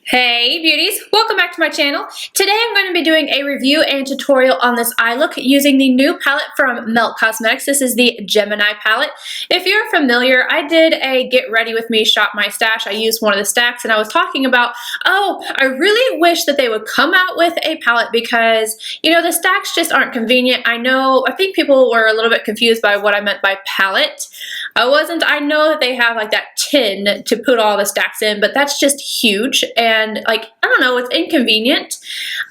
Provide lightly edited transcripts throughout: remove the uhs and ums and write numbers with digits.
Hey beauties, welcome back to my channel. Today I'm going to be doing a review and tutorial on this eye look using the new palette from Melt Cosmetics. This is the Gemini palette. If you're familiar, I did a get ready with me shop my stash. I used one of the stacks and I was talking about, I really wish that they would come out with a palette because, you know, the stacks just aren't convenient. I think people were a little bit confused by what I meant by palette. I know that they have like that tin to put all the stacks in, but that's just huge and like, I don't know, it's inconvenient.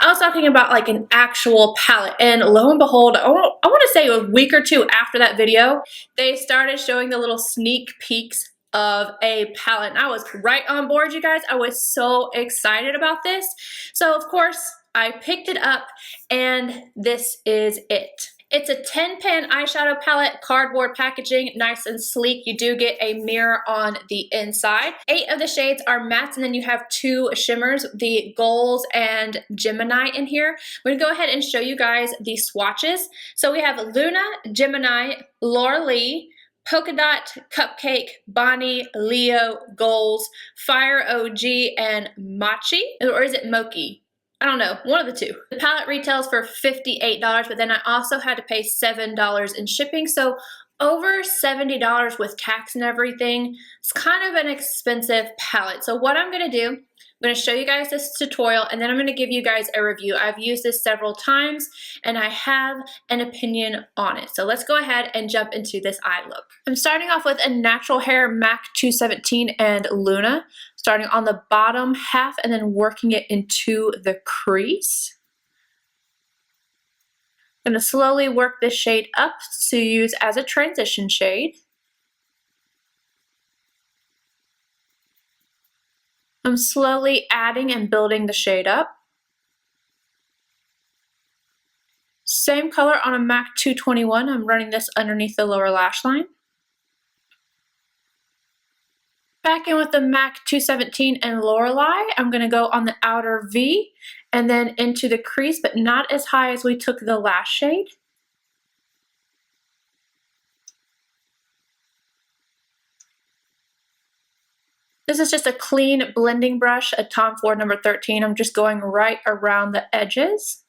I was talking about like an actual palette, and lo and behold, I want to say a week or two after that video, they started showing the little sneak peeks of a palette, and I was right on board, you guys. I was so excited about this. So of course, I picked it up, and this is it. It's a 10-pan eyeshadow palette, cardboard packaging, nice and sleek. You do get a mirror on the inside. 8 of the shades are mattes, and then you have 2 shimmers, the Goals and Gemini in here. I'm going to go ahead and show you guys the swatches. So we have Luna, Gemini, Laura Lee, Polka Dot, Cupcake, Bonnie, Leo, Goals, Fire OG, and Mochi, or is it Mochi? I don't know, one of the two. The palette retails for $58, but then I also had to pay $7 in shipping, so over $70 with tax and everything. It's kind of an expensive palette. So what I'm gonna do, I'm gonna show you guys this tutorial, and then I'm gonna give you guys a review. I've used this several times, and I have an opinion on it. So let's go ahead and jump into this eye look. I'm starting off with a Natural Hair MAC 217 and Luna, starting on the bottom half and then working it into the crease. I'm going to slowly work this shade up to use as a transition shade. I'm slowly adding and building the shade up. Same color on a MAC 221. I'm running this underneath the lower lash line. Back in with the MAC 217 and Lorelei, I'm going to go on the outer V and then into the crease, but not as high as we took the last shade. This is just a clean blending brush, a Tom Ford number 13. I'm just going right around the edges.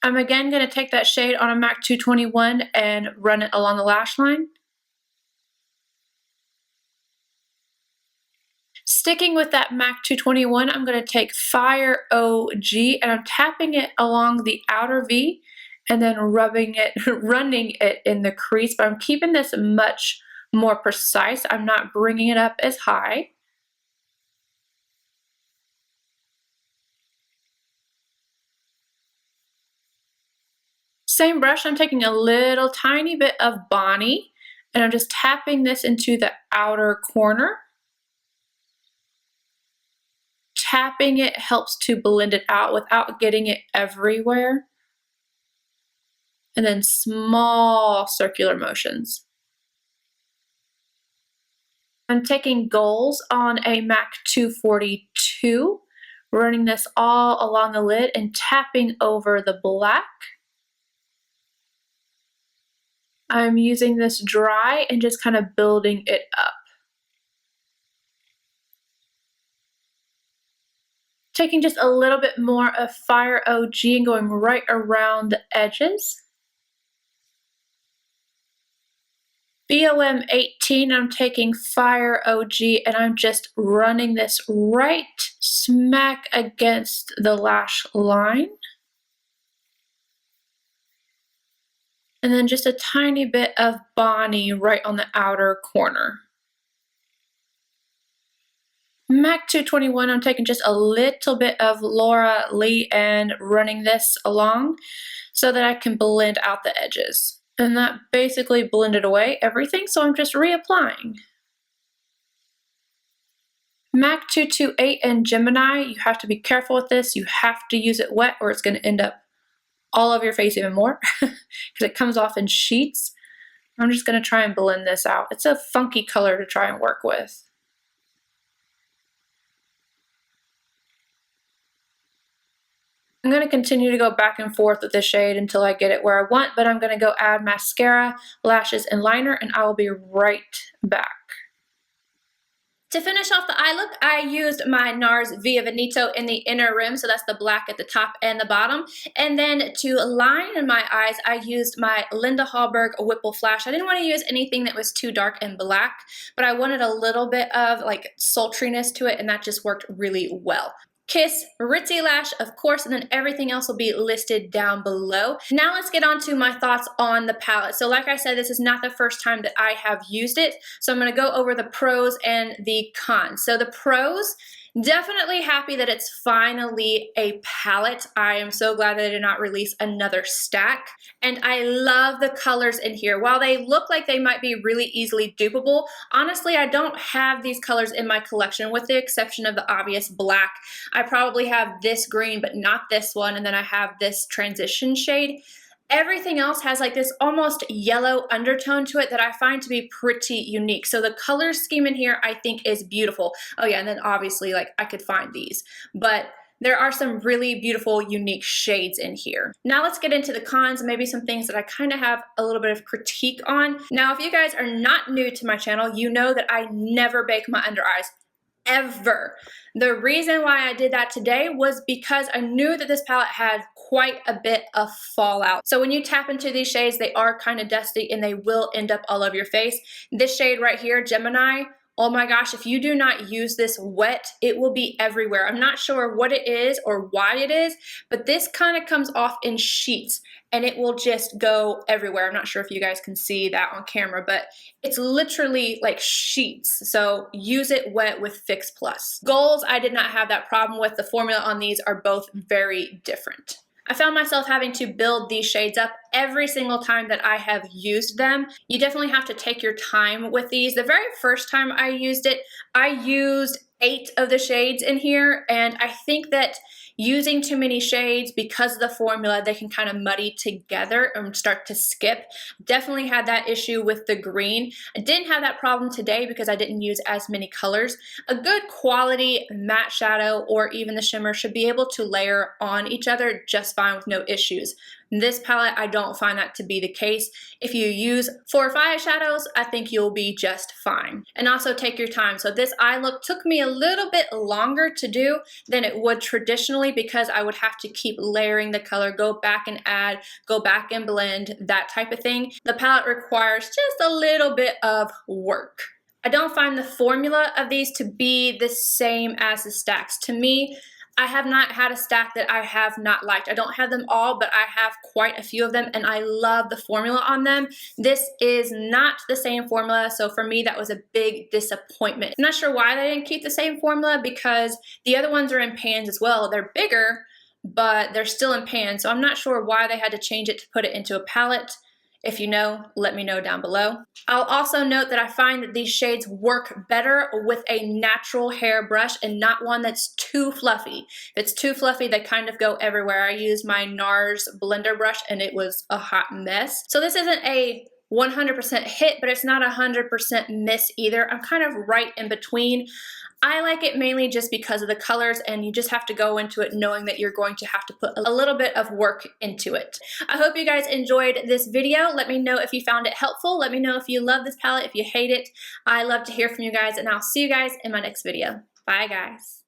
I'm again going to take that shade on a MAC 221 and run it along the lash line. Sticking with that MAC 221, I'm going to take Fire OG and I'm tapping it along the outer V and then running it in the crease, but I'm keeping this much more precise. I'm not bringing it up as high. Same brush, I'm taking a little tiny bit of Bonnie and I'm just tapping this into the outer corner. Tapping it helps to blend it out without getting it everywhere. And then small circular motions. I'm taking Goals on a MAC 242, running this all along the lid and tapping over the black. I'm using this dry and just kind of building it up. Taking just a little bit more of Fire OG and going right around the edges. BOM 18, I'm taking Fire OG and I'm just running this right smack against the lash line. And then just a tiny bit of Bonnie right on the outer corner. MAC 221, I'm taking just a little bit of Laura Lee and running this along so that I can blend out the edges. And that basically blended away everything, so I'm just reapplying. MAC 228 and Gemini, you have to be careful with this. You have to use it wet or it's going to end up all over your face even more because it comes off in sheets. I'm just going to try and blend this out. It's a funky color to try and work with. I'm going to continue to go back and forth with this shade until I get it where I want, but I'm going to go add mascara, lashes, and liner, and I will be right back. To finish off the eye look, I used my Nars Via Veneto in the inner rim, so that's the black at the top and the bottom. And then to line in my eyes, I used my Linda Hallberg Whipple Flash. I didn't want to use anything that was too dark and black, but I wanted a little bit of like sultriness to it, and that just worked really well. Kiss, Ritzy Lash, of course, and then everything else will be listed down below. Now let's get on to my thoughts on the palette. So like I said, this is not the first time that I have used it, so I'm going to go over the pros and the cons. So the pros, definitely happy that it's finally a palette. I am so glad that they did not release another stack. And I love the colors in here. While they look like they might be really easily dupable, honestly, I don't have these colors in my collection with the exception of the obvious black. I probably have this green, but not this one. And then I have this transition shade. Everything else has like this almost yellow undertone to it that I find to be pretty unique. So the color scheme in here I think is beautiful. Oh yeah, and then obviously like I could find these, but there are some really beautiful unique shades in here. Now let's get into the cons, maybe some things that I kind of have a little bit of critique on. Now if you guys are not new to my channel, you know that I never bake my under eyes. Ever. The reason why I did that today was because I knew that this palette had quite a bit of fallout. So when you tap into these shades, they are kind of dusty and they will end up all over your face. This shade right here, Gemini, oh my gosh, if you do not use this wet, it will be everywhere. I'm not sure what it is or why it is, but this kind of comes off in sheets and it will just go everywhere. I'm not sure if you guys can see that on camera, but it's literally like sheets. So use it wet with Fix Plus. Goals, I did not have that problem with. The formula on these are both very different. I found myself having to build these shades up every single time that I have used them. You definitely have to take your time with these. The very first time I used it, I used 8 of the shades in here, and I think that using too many shades, because of the formula, they can kind of muddy together and start to skip. Definitely had that issue with the green. I didn't have that problem today because I didn't use as many colors. A good quality matte shadow or even the shimmer should be able to layer on each other just fine with no issues. This palette, I don't find that to be the case. If you use 4 or 5 shadows, I think you'll be just fine. And also take your time. So this eye look took me a little bit longer to do than it would traditionally because I would have to keep layering the color, go back and add, go back and blend, that type of thing. The palette requires just a little bit of work. I don't find the formula of these to be the same as the stacks. To me, I have not had a stack that I have not liked. I don't have them all, but I have quite a few of them, and I love the formula on them. This is not the same formula, so for me, that was a big disappointment. I'm not sure why they didn't keep the same formula because the other ones are in pans as well. They're bigger, but they're still in pans, so I'm not sure why they had to change it to put it into a palette. If you know, let me know down below. I'll also note that I find that these shades work better with a natural hair brush and not one that's too fluffy. If it's too fluffy, they kind of go everywhere. I used my Nars blender brush and it was a hot mess. So this isn't a 100% hit, but it's not 100% miss either. I'm kind of right in between. I like it mainly just because of the colors, and you just have to go into it knowing that you're going to have to put a little bit of work into it. I hope you guys enjoyed this video. Let me know if you found it helpful. Let me know if you love this palette, if you hate it. I love to hear from you guys, and I'll see you guys in my next video. Bye, guys.